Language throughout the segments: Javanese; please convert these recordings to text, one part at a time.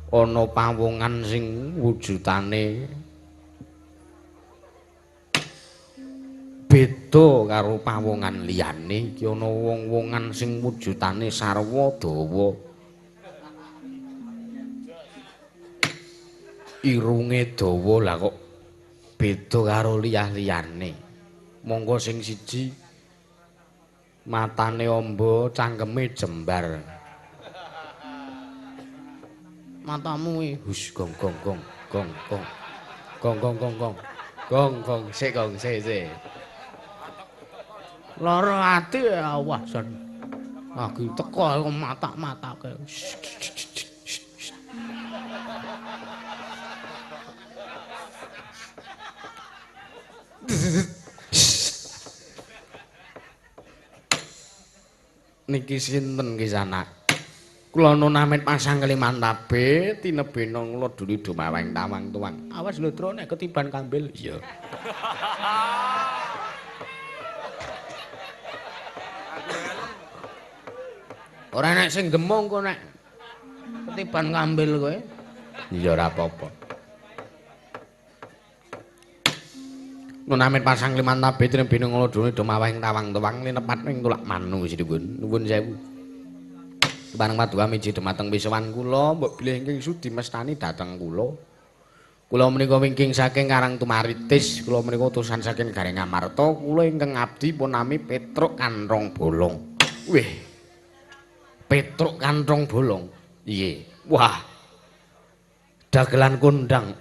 ana pawongan sing wujudane beda karo pawongan liyane iki ana wong-wongan sing wujudane sarwa dawa irunge dawa lah kok beda karo liyane monggo sing siji matane amba cangkeme jembar matamu hus gong gong gong gong gong gong gong gong gong gong gong sik lara ati awah san lagi teko mata-matake niki sinten ki sanak kula nun amit pasang Kalimantabe tinebena kula duli dumaweng tawang tuwang awas lho Tru nek ketiban kambil iya ora nek sing gemong kok nek ketiban kambil kowe iya ora apa-apa nun amit pasang Kalimantabe tinebena kula duli dumaweng tawang tuwang linepat ning tulak manu sinipun nuwun sewu Bareng paduka miji dumateng pisowan kula, mbok bilih ingkang sudi mestani dhateng kula. Kula menika wingking saking Karang Tumaritis, kula menika utusan saking Negari Ngamarta, kula ingkang ngabdi pun nami Petruk Kanthong Bolong. Wih. Petruk Kanthong Bolong. Iye. Wah. Dagelan kondang.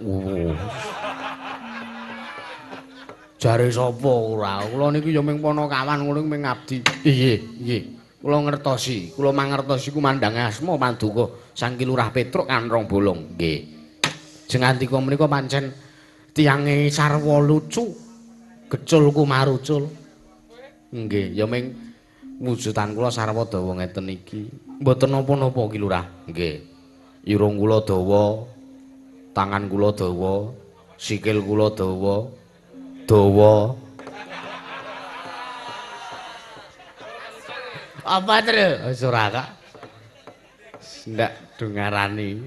Jare sapa ora? Kula niki ya ming Panakawan kula ming ngabdi. Iye. Kula ngertosi, kula mangertosi kumandang asma Paduka Sang Kilurah Petruk Kanthong Bolong. Nggih. Jengandika menika pancen tiyange sarwa lucu, gecul kumarucul. Nggih, ya ming wujudan kula sarwa dawa ngeten iki. Mboten napa-napa Ki Lurah. Nggih. Irung kula dawa, tangan kula dawa, sikil kula dawa. Dawa. Apa terus? Ora kok. Ndak dungarani.